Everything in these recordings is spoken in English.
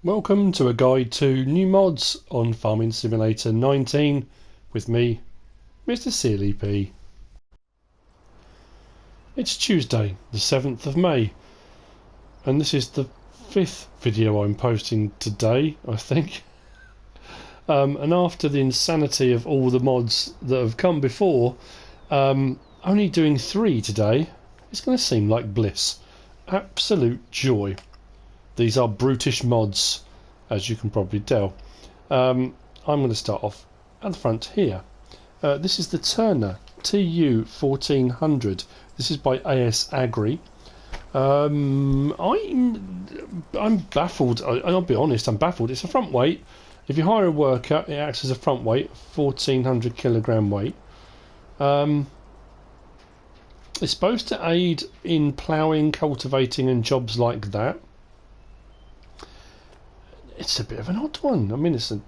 Welcome to a guide to new mods on Farming Simulator 19 with me, MrSealyp. It's Tuesday, the 7th of May, and this is the 5th video I'm posting today, I think. And after the insanity of all the mods that have come before, only doing 3 today is going to seem like bliss. Absolute joy. These are brutish mods, as you can probably tell. I'm going to start off at the front here. This is the Turner TU 1400. This is by Agri. I'm baffled. I'll be honest, I'm baffled. It's a front weight. If you hire a worker, it acts as a front weight, 1400 kilogram weight. It's supposed to aid in ploughing, cultivating and jobs like that. It's a bit of an odd one. I mean, it's a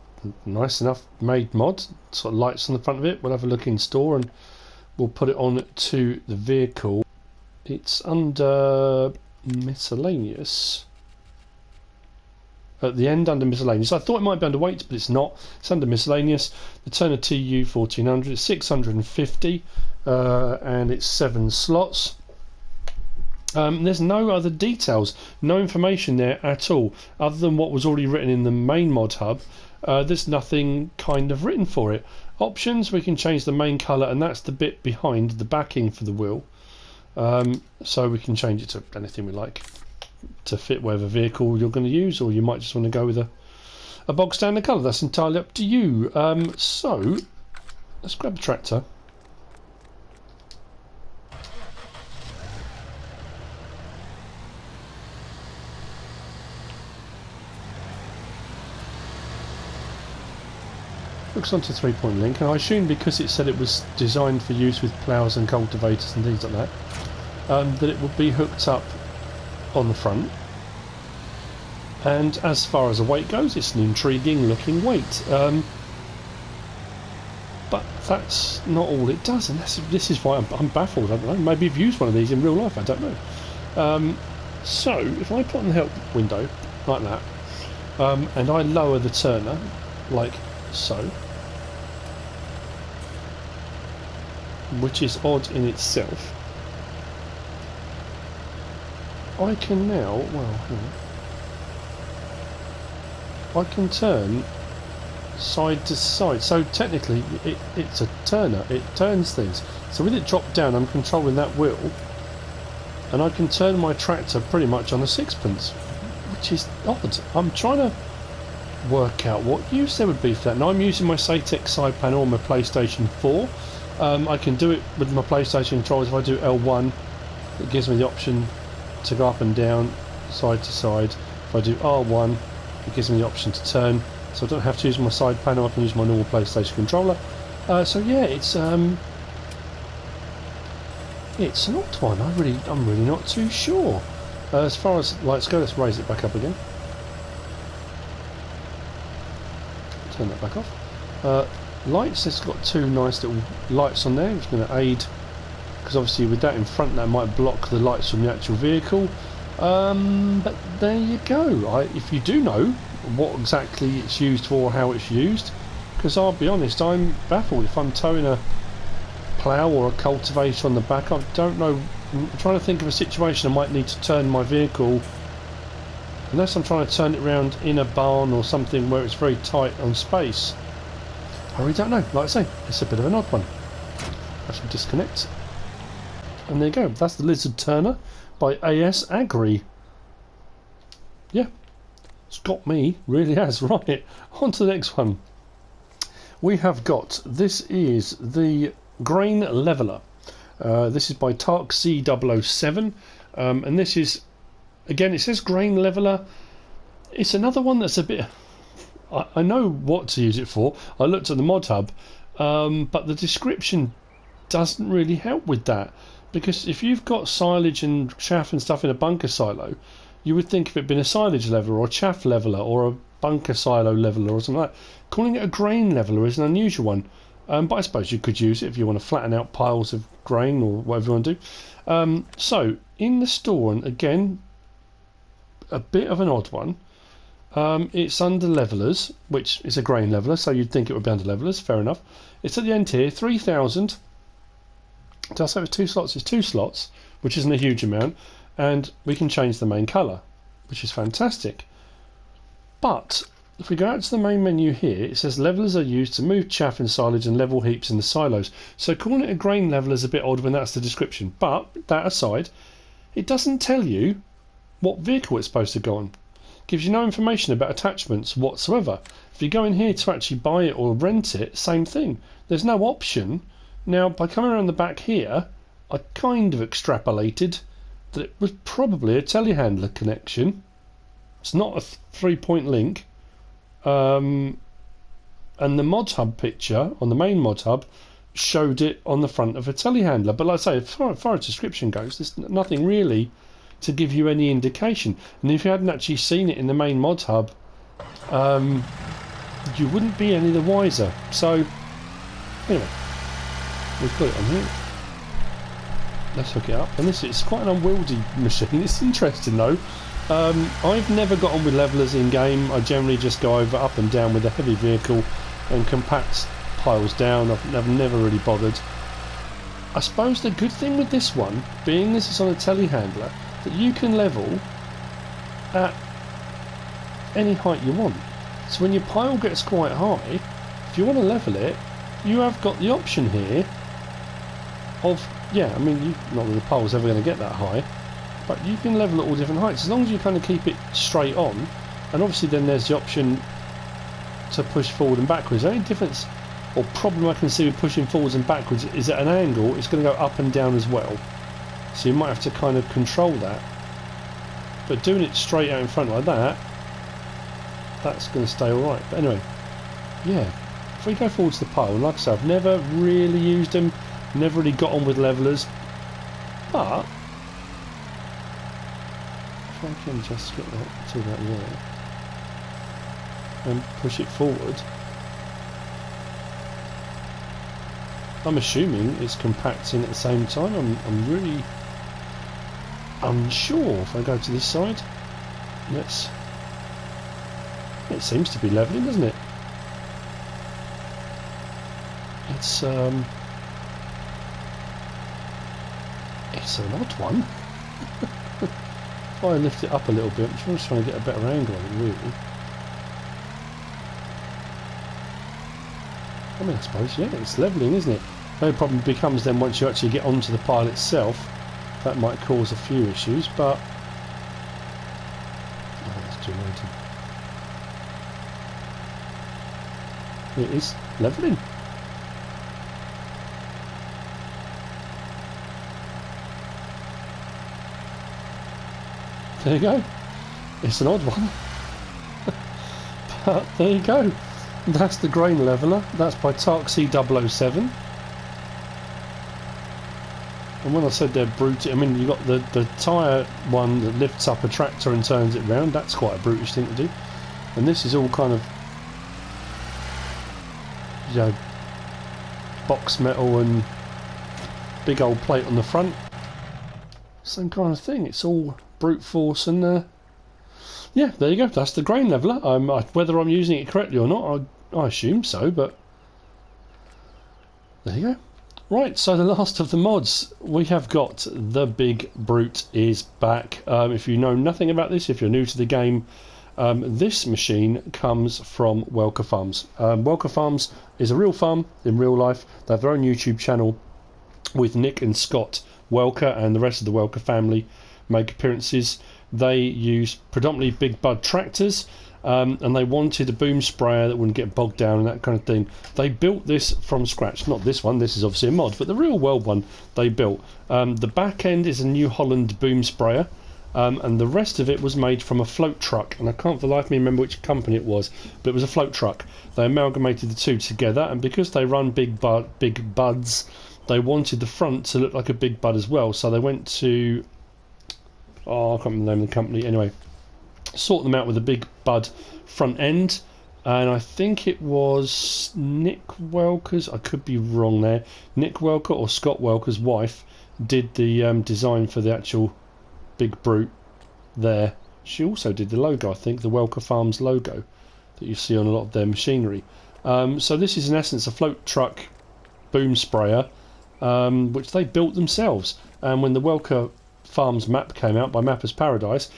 nice enough made mod. Sort of lights on the front of it. We'll have a look in store and we'll put it on to the vehicle. It's under miscellaneous. At the end, under miscellaneous. I thought it might be under weight, but it's not. It's under miscellaneous. The Turner TU 1400. It's 650 and it's 7 slots. There's no other details, no information there at all, other than what was already written in the main Modhub. There's nothing kind of written for it. Options, we can change the main colour, and that's the bit behind the backing for the wheel. So we can change it to anything we like to fit whatever vehicle you're going to use, or you might just want to go with a bog standard colour. That's entirely up to you. So let's grab a tractor. Looks onto 3-point link, and I assume because it said it was designed for use with ploughs and cultivators and things like that, that it would be hooked up on the front. And as far as the weight goes, it's an intriguing looking weight. But that's not all it does, and this is why I'm baffled. I don't know, maybe you've used one of these in real life, I don't know. So if I put on the help window like that, and I lower the turner like so, which is odd in itself, I can now, well, I can turn side to side. So technically it's a turner, it turns things. So with it dropped down, I'm controlling that wheel, and I can turn my tractor pretty much on a sixpence, which is odd. I'm trying to work out what use there would be for that. Now I'm using my Satex side panel on my PlayStation 4. I can do it with my PlayStation controllers. If I do L1, it gives me the option to go up and down, side to side. If I do R1, it gives me the option to turn, so I don't have to use my side panel. I can use my normal PlayStation controller. So yeah, it's an odd one. I'm really not too sure. As far as lights go, let's raise it back up again. Turn that back off. Lights, it's got 2 nice little lights on there. It's going to aid, because obviously with that in front, that might block the lights from the actual vehicle. But there you go. If you do know what exactly it's used for, or how it's used, because I'll be honest, I'm baffled. If I'm towing a plough or a cultivator on the back, I don't know. I'm trying to think of a situation I might need to turn my vehicle, unless I'm trying to turn it around in a barn or something where it's very tight on space. I really don't know. Like I say, it's a bit of an odd one. I shall disconnect. And there you go. That's the Lizard Turner by Agri. Yeah, it's got me. Really has. Right, on to the next one. We have got, this is the Grain Leveler. This is by Tarczi007. And this is, again, it says Grain Leveler. It's another one that's a bit... I know what to use it for. I looked at the Modhub, but the description doesn't really help with that. Because if you've got silage and chaff and stuff in a bunker silo, you would think of it being a silage leveler or a chaff leveler or a bunker silo leveler or something like that. Calling it a grain leveler is an unusual one. But I suppose you could use it if you want to flatten out piles of grain or whatever you want to do. So in the store, and again, a bit of an odd one. It's under levelers, which is a grain leveler, so you'd think it would be under levelers. Fair enough. It's at the end here, 3,000. Did I say it was 2 slots? It's 2 slots, which isn't a huge amount, and we can change the main colour, which is fantastic. But if we go out to the main menu here, it says levelers are used to move chaff and silage and level heaps in the silos. So calling it a grain leveler is a bit odd when that's the description. But that aside, it doesn't tell you what vehicle it's supposed to go on. It gives you no information about attachments whatsoever. If you go in here to actually buy it or rent it, same thing. There's no option. Now, by coming around the back here, I kind of extrapolated that it was probably a telehandler connection. It's not a 3-point link. And the Modhub picture on the main Modhub showed it on the front of a telehandler. But like I say, as far as description goes, there's nothing really to give you any indication. And if you hadn't actually seen it in the main Modhub, you wouldn't be any the wiser. So, anyway. We've got it on here. Let's hook it up. And this is quite an unwieldy machine. It's interesting though. I've never got on with levelers in game. I generally just go over up and down with a heavy vehicle and compact piles down. I've never really bothered. I suppose the good thing with this one, being this is on a telehandler, that you can level at any height you want. So when your pile gets quite high, if you want to level it, you have got the option here of, yeah, I mean, not that the pole's ever going to get that high, but you can level at all different heights as long as you kind of keep it straight on. And obviously then there's the option to push forward and backwards. The only difference or problem I can see with pushing forwards and backwards is at an angle it's going to go up and down as well, so you might have to kind of control that. But doing it straight out in front like that, that's going to stay alright. But anyway, yeah, if we go forward to the pile, and like I said, I've never really used them, never really got on with levelers, but if I can just get that to that there and push it forward, I'm assuming it's compacting at the same time. I'm really unsure. If I go to this side, it seems to be levelling, doesn't it? It's an odd one. If I lift it up a little bit, I'm just trying to get a better angle on it, really. I mean, I suppose, yeah, it's levelling, isn't it? The only problem becomes then once you actually get onto the pile itself, that might cause a few issues, but... oh, that's too late. It is levelling. There you go. It's an odd one. But there you go. That's the grain leveller. That's by Tarczi007. And when I said they're brutish, I mean, you've got the tyre one that lifts up a tractor and turns it round. That's quite a brutish thing to do. And this is all kind of, you know, box metal and big old plate on the front. Same kind of thing. It's all brute force and yeah, there you go. That's the grain leveller. Whether I'm using it correctly or not, I assume so, but there you go. Right, so the last of the mods, we have got the Big Brute is back. If you know nothing about this, if you're new to the game, this machine comes from Welker Farms. Welker Farms is a real farm in real life. They have their own YouTube channel with Nick and Scott Welker, and the rest of the Welker family make appearances. They use predominantly big bud tractors, and they wanted a boom sprayer that wouldn't get bogged down and that kind of thing. They built this from scratch. Not this one, this is obviously a mod, but the real world one they built. The back end is a New Holland boom sprayer, and the rest of it was made from a float truck, and I can't for the life of me remember which company it was, but it was a float truck. They amalgamated the two together, and because they run big buds, they wanted the front to look like a big bud as well, so they went to, oh, I can't remember the name of the company, anyway, sort them out with a big bud front end, and I think it was Nick Welker's, I could be wrong there, Nick Welker or Scott Welker's wife did the design for the actual Big Brute there, She also did the logo, I think, the Welker Farms logo that you see on a lot of their machinery. So this is in essence a float truck boom sprayer, which they built themselves. And when the Welker Farms map came out by Mapper's Paradise,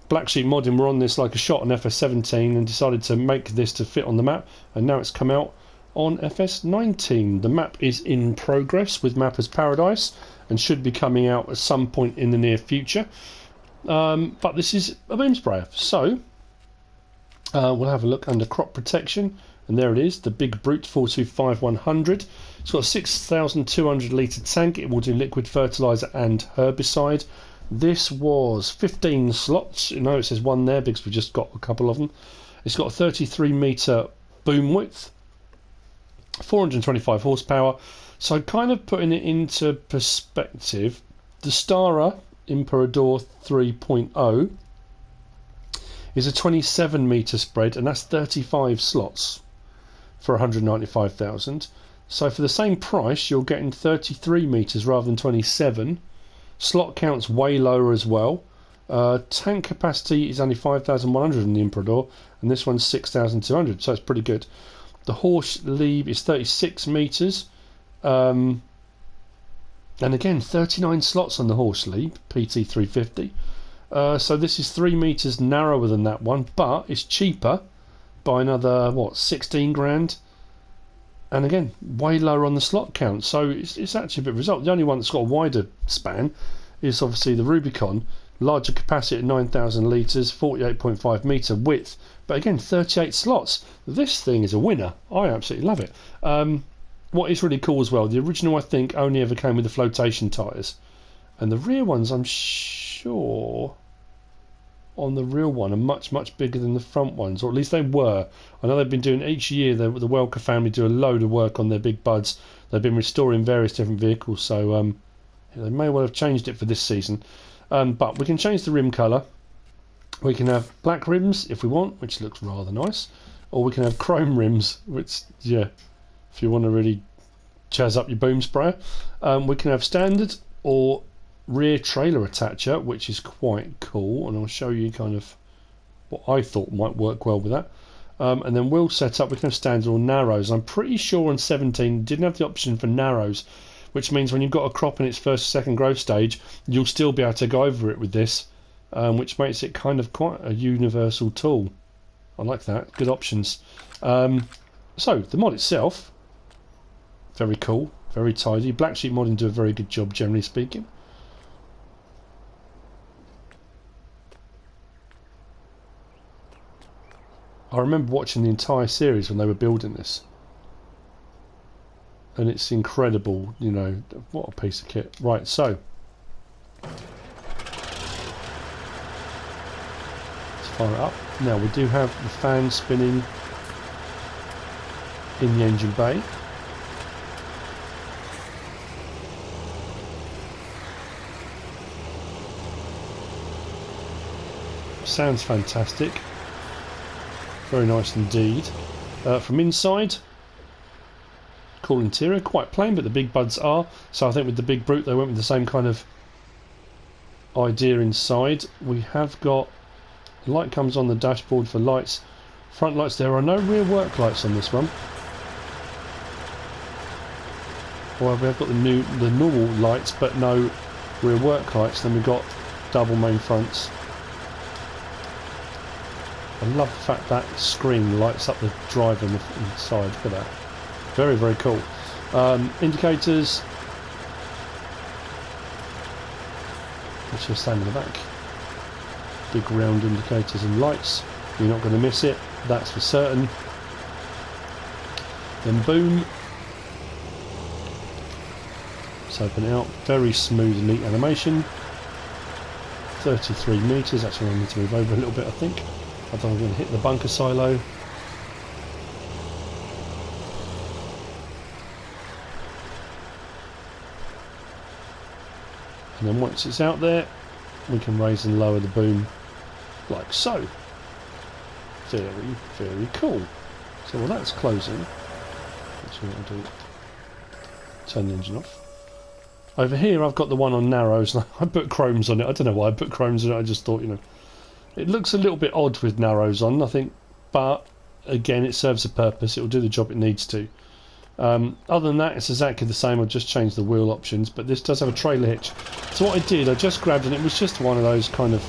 Blacksheep Modding were on this like a shot on FS17 and decided to make this to fit on the map, and now it's come out on FS19. The map is in progress with Mapper's Paradise and should be coming out at some point in the near future. But this is a boom sprayer, so we'll have a look under crop protection, and there it is, the Big Brute 425-100. It's got a 6,200 litre tank. It will do liquid fertiliser and herbicide. This was 15 slots. You know, it says one there because we've just got a couple of them. It's got a 33 metre boom width, 425 horsepower. So kind of putting it into perspective, the Stara Imperador 3.0 is a 27 metre spread, and that's 35 slots for 195,000. So for the same price you're getting 33 metres rather than 27. Slot count's way lower as well. Tank capacity is only 5,100 in the Imperador, and this one's 6,200, so it's pretty good. The horse lead is 36 metres, and again 39 slots on the horse lead, PT 350. So this is 3 metres narrower than that one, but it's cheaper by another, what, 16 grand? And again, way lower on the slot count, so it's actually a bit of a result. The only one that's got a wider span is obviously the Rubicon, larger capacity at 9,000 litres, 48.5 metre width, but again 38 slots. This thing is a winner. I absolutely love it. What is really cool as well, the original I think only ever came with the flotation tyres, and the rear ones I'm sure on the real one are much bigger than the front ones, or at least they were. I know they've been doing each year, the Welker family do a load of work on their big buds. They've been restoring various different vehicles, so they may well have changed it for this season. But we can change the rim colour. We can have black rims if we want, which looks rather nice, or we can have chrome rims, which, yeah, if you want to really jazz up your boom sprayer. We can have standard or rear trailer attacher, which is quite cool, and I'll show you kind of what I thought might work well with that. And then wheel setup, we can have standard or narrows. I'm pretty sure on 17 didn't have the option for narrows, which means when you've got a crop in its first or second growth stage, you'll still be able to go over it with this, which makes it kind of quite a universal tool. I like that. Good options. So the mod itself, very cool, very tidy. Blacksheep Modding do a very good job, generally speaking. I remember watching the entire series when they were building this, and it's incredible, you know, what a piece of kit. Right, so let's fire it up. Now we do have the fan spinning in the engine bay. Sounds fantastic. Very nice indeed. From inside, cool interior, quite plain, but the big buds are. So I think with the Big Brute they went with the same kind of idea inside. We have got, the light comes on the dashboard for lights, front lights. There are no rear work lights on this one. Well, we have got the normal lights, but no rear work lights. Then we've got double main fronts. I love the fact that screen lights up the driver on the inside. Look at that. Very, very cool. Indicators, which are same in the back. Big round indicators and lights. You're not going to miss it, that's for certain. Then boom. Let's open it out. Very smooth and neat animation. 33 metres. Actually, I need to move over a little bit, I think. I don't think I'm going to hit the bunker silo. And then once it's out there, we can raise and lower the boom like so. Very, very cool. So while that's closing, actually what I'll do, turn the engine off. Over here I've got the one on narrows, and I put chromes on it. I don't know why I put chromes on it, I just thought, you know, It looks a little bit odd with narrows on, I think, but again, it serves a purpose. It will do the job it needs to. Other than that, it's exactly the same. I've just changed the wheel options, but this does have a trailer hitch. So what I did, I just grabbed, and it was just one of those kind of,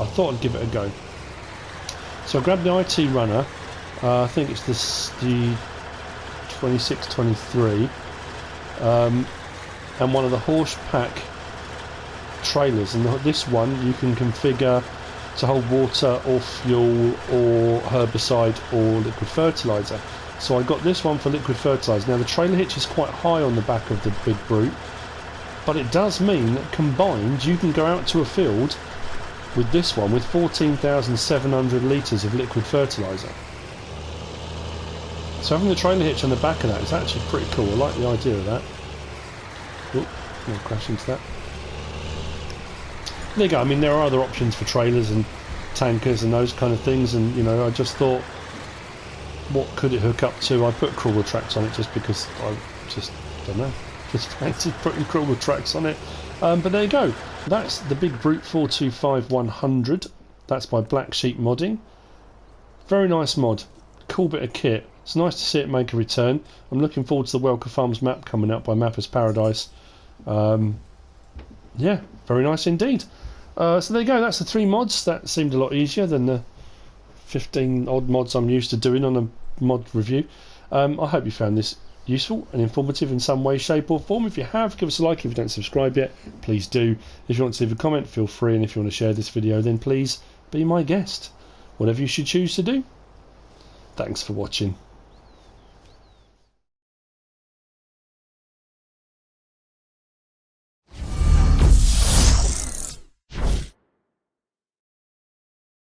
I thought I'd give it a go. So I grabbed the IT runner. I think it's the 2623, and one of the horse pack trailers. And this one you can configure to hold water or fuel or herbicide or liquid fertilizer. So I got this one for liquid fertilizer. Now the trailer hitch is quite high on the back of the Big Brute, but it does mean that combined you can go out to a field with this one with 14,700 litres of liquid fertilizer. So having the trailer hitch on the back of that is actually pretty cool. I like the idea of that. Oh, I'll crash into that. There you go. I mean, there are other options for trailers and tankers and those kind of things, and you know, I just thought, what could it hook up to? I put crawler tracks on it just because I just don't know, just fancy putting crawler tracks on it. But there you go. That's the Big Brute 425-100. That's by Blacksheep Modding. Very nice mod. Cool bit of kit. It's nice to see it make a return. I'm looking forward to the Welker Farms map coming out by Mapper's Paradise. Yeah, very nice indeed. So there you go. That's the 3 mods. That seemed a lot easier than the 15 odd mods I'm used to doing on a mod review. I hope you found this useful and informative in some way, shape or form. If you have, give us a like. If you don't subscribe yet, please do. If you want to leave a comment, feel free, and if you want to share this video, then please be my guest. Whatever you should choose to do. Thanks for watching.